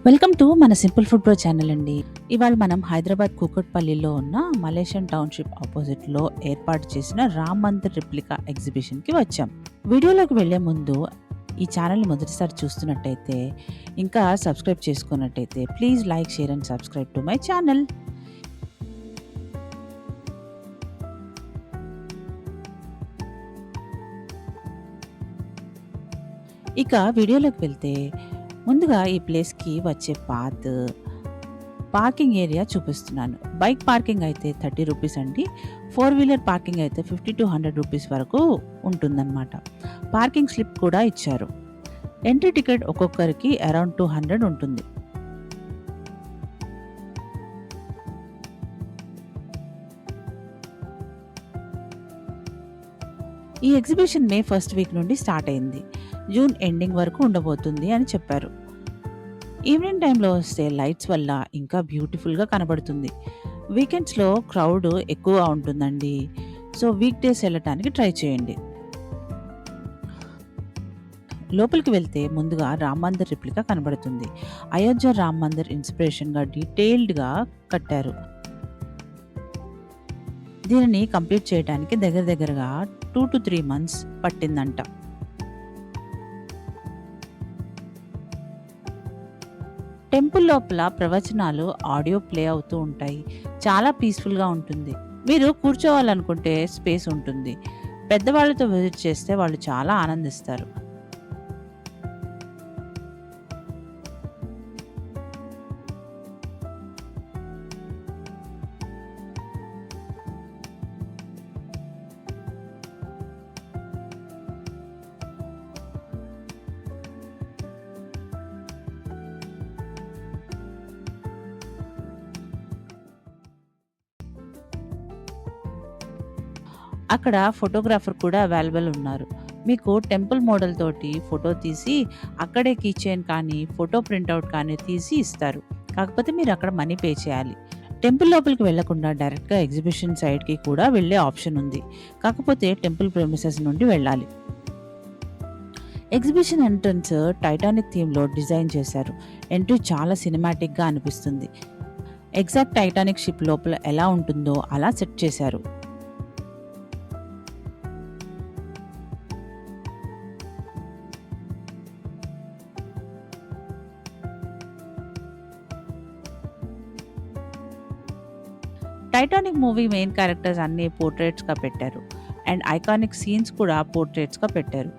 Welcome to మన simple food pro channel అండి. ఇవాళ మనం హైదరాబాద్ కూకట్పల్లిలో ఉన్న మలేషియన్ టౌన్షిప్ ఆపోజిట్లో ఏర్పాటు చేసిన రామ్ మందిర్ రిప్లికా ఎగ్జిబిషన్కి వచ్చాం. వీడియోలోకి వెళ్లే ముందు ఈ ఛానల్ని మొదటిసారి చూస్తున్నట్టయితే ఇంకా సబ్స్క్రైబ్ చేసుకున్నట్టయితే please like, share and subscribe to my channel. ఇక వీడియోలోకి వెళ్తే ముందుగా ఈ ప్లేస్కి వచ్చే పార్కింగ్ ఏరియా చూపిస్తున్నాను. బైక్ పార్కింగ్ అయితే 30 రూపీస్ అండి. 4-వీలర్ పార్కింగ్ అయితే 50 to 100 రూపీస్ వరకు ఉంటుందన్నమాట. పార్కింగ్ స్లిప్ కూడా ఇచ్చారు. ఎంట్రీ టికెట్ ఒక్కొక్కరికి అరౌండ్ 200 ఉంటుంది. ఈ ఎగ్జిబిషన్ మే 1st వీక్ నుండి స్టార్ట్ అయింది. జూన్ ఎండింగ్ వరకు ఉండబోతుంది అని చెప్పారు. ఈవినింగ్ టైంలో వస్తే లైట్స్ వల్ల ఇంకా బ్యూటిఫుల్గా కనబడుతుంది. వీకెండ్స్లో క్రౌడ్ ఎక్కువగా ఉంటుందండి. సో వీక్ డేస్ వెళ్ళటానికి ట్రై చేయండి. లోపలికి వెళ్తే ముందుగా రామ్ మందిర్ రిప్లికా కనబడుతుంది. అయోధ్య రామ్ మందిర్ ఇన్స్పిరేషన్గా డీటెయిల్డ్గా కట్టారు. దీనిని కంప్లీట్ చేయడానికి దగ్గరగా 2 to 3 months పట్టిందంట. టెంపుల్ లోపల ప్రవచనాలు ఆడియో ప్లే అవుతూ ఉంటాయి. చాలా పీస్ఫుల్గా ఉంటుంది. మీరు కూర్చోవాలనుకుంటే స్పేస్ ఉంటుంది. పెద్దవాళ్ళతో విజిట్ చేస్తే వాళ్ళు చాలా ఆనందిస్తారు. అక్కడ ఫోటోగ్రాఫర్ కూడా అవైలబుల్ ఉన్నారు. మీకు టెంపుల్ మోడల్ తోటి ఫోటో తీసి అక్కడే కీ చైన్ కానీ ఫోటో ప్రింట్అవుట్ కానీ తీసి ఇస్తారు. కాకపోతే మీరు అక్కడ మనీ పే చేయాలి. టెంపుల్ లోపలికి వెళ్లకుండా డైరెక్ట్గా ఎగ్జిబిషన్ సైడ్కి కూడా వెళ్ళే ఆప్షన్ ఉంది. కాకపోతే టెంపుల్ ప్రెమిసెస్ నుండి వెళ్ళాలి. ఎగ్జిబిషన్ ఎంట్రన్స్ టైటానిక్ థీమ్లో డిజైన్ చేశారు. ఎంట్రీ చాలా సినిమాటిక్గా అనిపిస్తుంది. ఎగ్జాక్ట్ టైటానిక్ షిప్ లోపల ఎలా ఉంటుందో అలా సెట్ చేశారు. టైటానిక్ మూవీ మెయిన్ క్యారెక్టర్స్ అన్ని పోర్ట్రేట్స్గా పెట్టారు. అండ్ ఐకానిక్ సీన్స్ కూడా పోర్ట్రేట్స్గా పెట్టారు.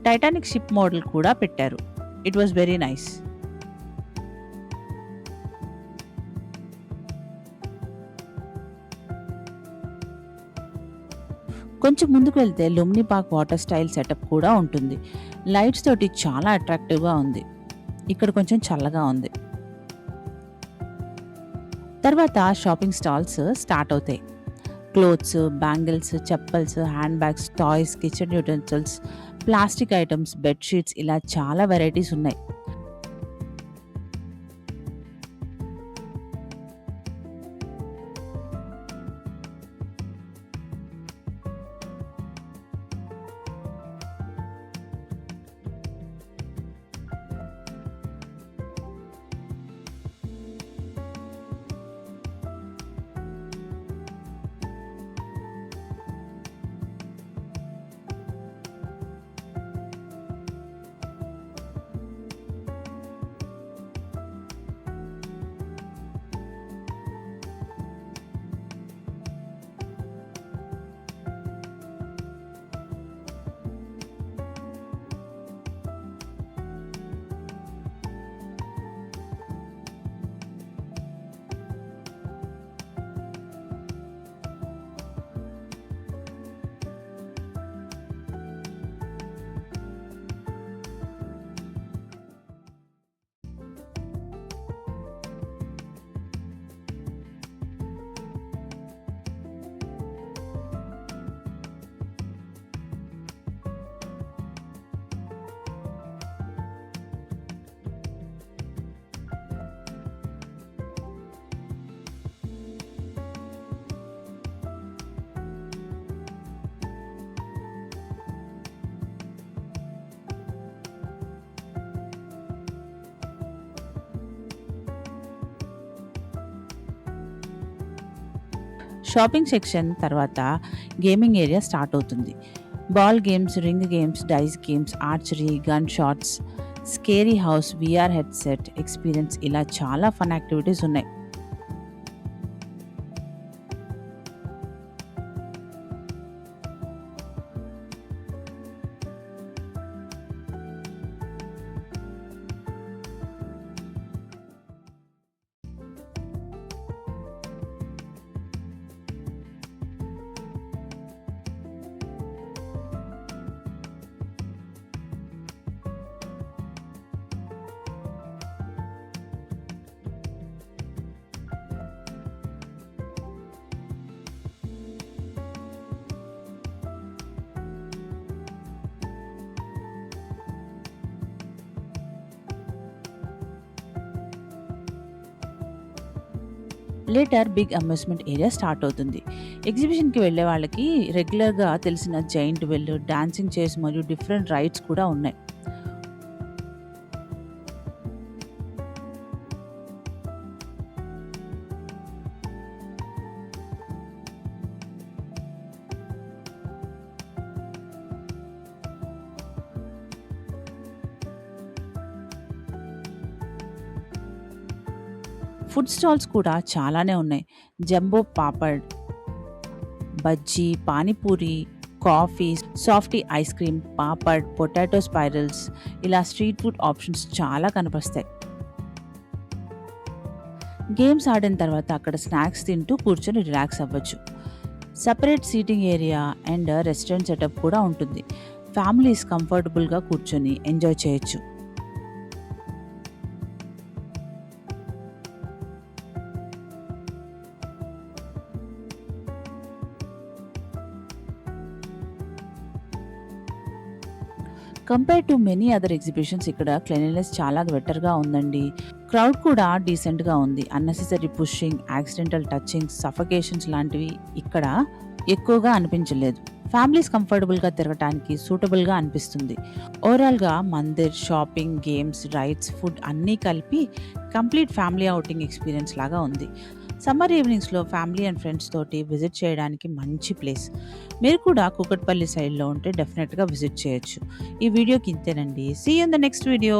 టైటానిక్ షిప్ మోడల్ కూడా పెట్టారు. It was very nice. కొంచెం ముందుకు వెళ్తే లుమ్ని పార్క్ వాటర్ స్టైల్ సెటప్ కూడా ఉంటుంది. లైట్స్ తోటి చాలా అట్రాక్టివ్గా ఉంది. ఇక్కడ కొంచెం చల్లగా ఉంది. తర్వాత షాపింగ్ స్టాల్స్ స్టార్ట్ అవుతాయి. Clothes, bangles, chappals, hand bags, toys, kitchen utensils, plastic items, bedsheets ఇలా చాలా వెరైటీస్ ఉన్నాయి. షాపింగ్ సెక్షన్ తర్వాత గేమింగ్ ఏరియా స్టార్ట్ అవుతుంది. Ball games, ring games, dice games, archery, gun shots, scary house, VR headset experience ఇలా చాలా fun activities ఉన్నాయి. Later big amusement area start అవుతుంది. ఎగ్జిబిషన్కి వెళ్ళే వాళ్ళకి రెగ్యులర్గా తెలిసిన జైంట్ వెల్, డాన్సింగ్ చైర్స్ మరియు డిఫరెంట్ రైడ్స్ కూడా ఉన్నాయి. ఫుడ్ స్టాల్స్ కూడా చాలానే ఉన్నాయి. Jumbo papad, bajji, panipuri, coffee, softy ice cream, papad, potato spirals ఇలా స్ట్రీట్ ఫుడ్ ఆప్షన్స్ చాలా కనిపిస్తాయి. గేమ్స్ ఆడిన తర్వాత అక్కడ స్నాక్స్ తింటూ కూర్చొని రిలాక్స్ అవ్వచ్చు. Separate seating area and restaurant setup కూడా ఉంటుంది. ఫ్యామిలీస్ కంఫర్టబుల్గా కూర్చొని ఎంజాయ్ చేయొచ్చు. Compare to many other exhibitions ఇక్కడ క్లీన్లీనెస్ చాలా బెటర్గా ఉందండి. క్రౌడ్ కూడా డీసెంట్గా ఉంది. అన్నెసెసరీ పుషింగ్, యాక్సిడెంటల్ టచింగ్, సఫకేషన్స్ లాంటివి ఇక్కడ ఎక్కువగా అనిపించలేదు. ఫ్యామిలీస్ కంఫర్టబుల్గా తిరగటానికి సూటబుల్గా అనిపిస్తుంది. ఓవరాల్గా Mandir, shopping, games, rides, food అన్నీ కలిపి కంప్లీట్ ఫ్యామిలీ అవుటింగ్ ఎక్స్పీరియన్స్ లాగా ఉంది. సమ్మర్ ఈవినింగ్స్లో ఫ్యామిలీ అండ్ ఫ్రెండ్స్ తోటి విజిట్ చేయడానికి మంచి ప్లేస్. మీరు కూడా కూకట్పల్లి సైడ్లో ఉంటే డెఫినెట్గా విజిట్ చేయొచ్చు. ఈ వీడియోకి ఇంతేనండి. See you in the next video.